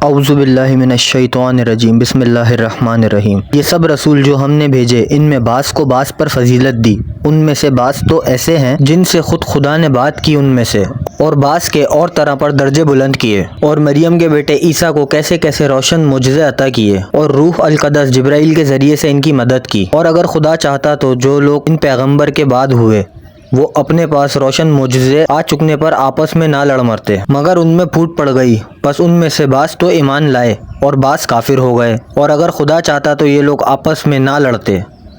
اعوذ باللہ من الشیطان الرجیم بسم اللہ الرحمن الرحیم۔ یہ سب رسول جو ہم نے بھیجے ان میں بعض کو بعض پر فضیلت دی، ان میں سے بعض تو ایسے ہیں جن سے خود خدا نے بات کی ان میں سے، اور بعض کے اور طرح پر درجے بلند کیے، اور مریم کے بیٹے عیسیٰ کو کیسے کیسے روشن معجزے عطا کیے، اور روح القدس جبرائیل کے ذریعے سے ان کی مدد کی۔ اور اگر خدا چاہتا تو جو لوگ ان پیغمبر کے بعد ہوئے وہ اپنے پاس روشن معجزے آ چکنے پر آپس میں نہ لڑ مرتے، مگر ان میں پھوٹ پڑ گئی، بس ان میں سے بعض تو ایمان لائے اور بعض کافر ہو گئے۔ اور اگر خدا چاہتا تو یہ لوگ آپس میں نہ لڑتے،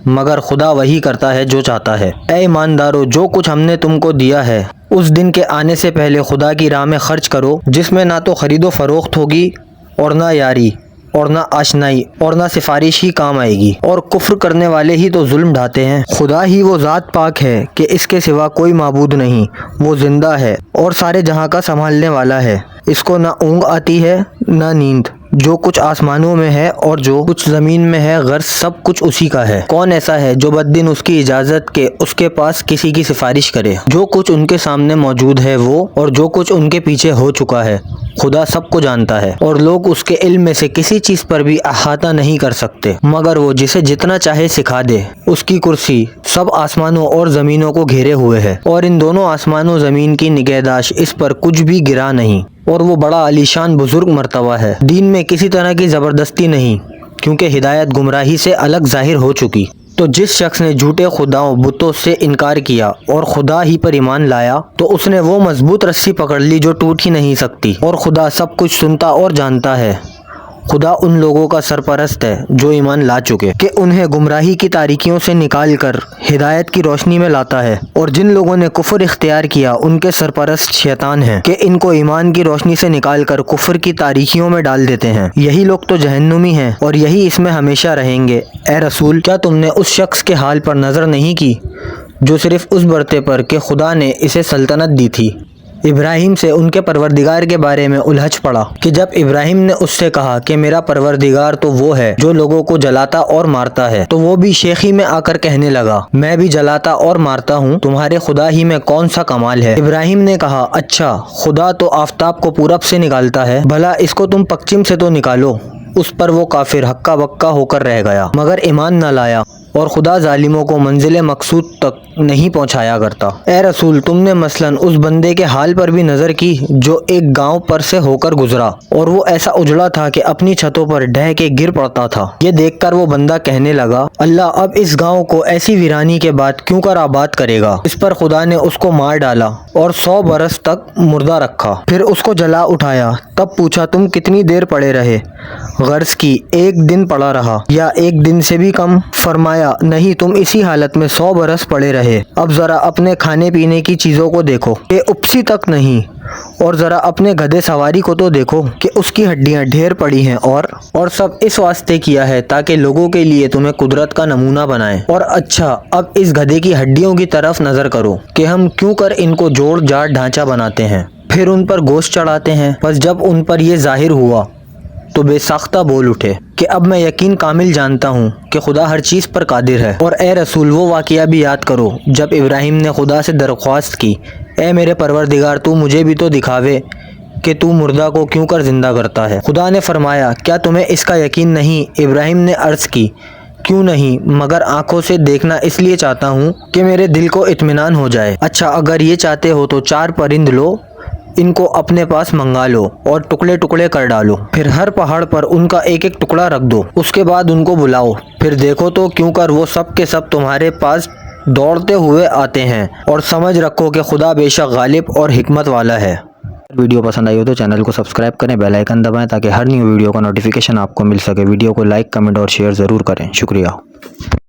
مگر خدا وہی کرتا ہے جو چاہتا ہے۔ اے ایماندارو، جو کچھ ہم نے تم کو دیا ہے اس دن کے آنے سے پہلے خدا کی راہ میں خرچ کرو، جس میں نہ تو خرید و فروخت ہوگی اور نہ یاری اور نہ آشنائی اور نہ سفارش ہی کام آئے گی، اور کفر کرنے والے ہی تو ظلم ڈھاتے ہیں۔ خدا ہی وہ ذات پاک ہے کہ اس کے سوا کوئی معبود نہیں، وہ زندہ ہے اور سارے جہاں کا سنبھالنے والا ہے، اس کو نہ اونگ آتی ہے نہ نیند۔ جو کچھ آسمانوں میں ہے اور جو کچھ زمین میں ہے غرض سب کچھ اسی کا ہے۔ کون ایسا ہے جو بددن اس کی اجازت کے اس کے پاس کسی کی سفارش کرے؟ جو کچھ ان کے سامنے موجود ہے وہ اور جو کچھ ان کے پیچھے ہو چکا ہے خدا سب کو جانتا ہے، اور لوگ اس کے علم میں سے کسی چیز پر بھی احاطہ نہیں کر سکتے مگر وہ جسے جتنا چاہے سکھا دے۔ اس کی کرسی سب آسمانوں اور زمینوں کو گھیرے ہوئے ہے، اور ان دونوں آسمانوں زمین کی نگہداشت اس پر کچھ بھی گرا نہیں، اور وہ بڑا عالیشان بزرگ مرتبہ ہے۔ دین میں کسی طرح کی زبردستی نہیں، کیونکہ ہدایت گمراہی سے الگ ظاہر ہو چکی۔ تو جس شخص نے جھوٹے خداؤں بتوں سے انکار کیا اور خدا ہی پر ایمان لایا تو اس نے وہ مضبوط رسی پکڑ لی جو ٹوٹ ہی نہیں سکتی، اور خدا سب کچھ سنتا اور جانتا ہے۔ خدا ان لوگوں کا سرپرست ہے جو ایمان لا چکے، کہ انہیں گمراہی کی تاریکیوں سے نکال کر ہدایت کی روشنی میں لاتا ہے، اور جن لوگوں نے کفر اختیار کیا ان کے سرپرست شیطان ہیں کہ ان کو ایمان کی روشنی سے نکال کر کفر کی تاریکیوں میں ڈال دیتے ہیں۔ یہی لوگ تو جہنمی ہیں اور یہی اس میں ہمیشہ رہیں گے۔ اے رسول، کیا تم نے اس شخص کے حال پر نظر نہیں کی جو صرف اس برتے پر کہ خدا نے اسے سلطنت دی تھی، ابراہیم سے ان کے پروردگار کے بارے میں الجھ پڑا، کہ جب ابراہیم نے اس سے کہا کہ میرا پروردگار تو وہ ہے جو لوگوں کو جلاتا اور مارتا ہے، تو وہ بھی شیخی میں آ کر کہنے لگا میں بھی جلاتا اور مارتا ہوں، تمہارے خدا ہی میں کون سا کمال ہے؟ ابراہیم نے کہا اچھا، خدا تو آفتاب کو پورب سے نکالتا ہے، بھلا اس کو تم پچھم سے تو نکالو۔ اس پر وہ کافر ہکا بکا ہو کر رہ گیا مگر ایمان نہ لایا، اور خدا ظالموں کو منزل مقصود تک نہیں پہنچایا کرتا۔ اے رسول، تم نے مثلاً اس بندے کے حال پر بھی نظر کی جو ایک گاؤں پر سے ہو کر گزرا، اور وہ ایسا اجڑا تھا کہ اپنی چھتوں پر ڈھہ کے گر پڑتا تھا۔ یہ دیکھ کر وہ بندہ کہنے لگا اللہ اب اس گاؤں کو ایسی ویرانی کے بعد کیوں کر آباد کرے گا؟ اس پر خدا نے اس کو مار ڈالا اور 100 برس تک مردہ رکھا، پھر اس کو جلا اٹھایا۔ تب پوچھا تم کتنی دیر پڑے رہے؟ غرض کی 1 دن پڑا رہا یا 1 دن سے بھی کم؟ فرمایا نہیں، تم اسی حالت میں 100 برس پڑے رہے۔ اب ذرا اپنے کھانے پینے کی چیزوں کو دیکھو کہ اپسی تک نہیں، اور ذرا اپنے گدھے سواری کو تو دیکھو کہ اس کی ہڈیاں ڈھیر پڑی ہیں، اور سب اس واسطے کیا ہے تاکہ لوگوں کے لیے تمہیں قدرت کا نمونہ بنائے۔ اور اچھا، اب اس گدھے کی ہڈیوں کی طرف نظر کرو کہ ہم کیوں کر ان کو جوڑ جاڑ ڈھانچہ بناتے ہیں، پھر ان پر گوشت چڑھاتے ہیں۔ بس جب ان پر یہ ظاہر ہوا تو بے ساختہ بول اٹھے کہ اب میں یقین کامل جانتا ہوں کہ خدا ہر چیز پر قادر ہے۔ اور اے رسول، وہ واقعہ بھی یاد کرو جب ابراہیم نے خدا سے درخواست کی اے میرے پروردگار، تو مجھے بھی تو دکھاوے کہ تو مردہ کو کیوں کر زندہ کرتا ہے۔ خدا نے فرمایا کیا تمہیں اس کا یقین نہیں؟ ابراہیم نے عرض کی کیوں نہیں، مگر آنکھوں سے دیکھنا اس لیے چاہتا ہوں کہ میرے دل کو اطمینان ہو جائے۔ اچھا، اگر یہ چاہتے ہو تو 4 پرند لو، ان کو اپنے پاس منگا لو اور ٹکڑے ٹکڑے کر ڈالو، پھر ہر پہاڑ پر ان کا ایک ایک ٹکڑا رکھ دو، اس کے بعد ان کو بلاؤ، پھر دیکھو تو کیوں کر وہ سب کے سب تمہارے پاس دوڑتے ہوئے آتے ہیں، اور سمجھ رکھو کہ خدا بے شک غالب اور حکمت والا ہے۔ ویڈیو پسند آئی ہو تو چینل کو سبسکرائب کریں، بیل آئیکن دبائیں تاکہ ہر نیو ویڈیو کا نوٹیفیکیشن آپ کو مل سکے۔ ویڈیو کو لائک، کمنٹ اور شیئر ضرور کریں۔ شکریہ۔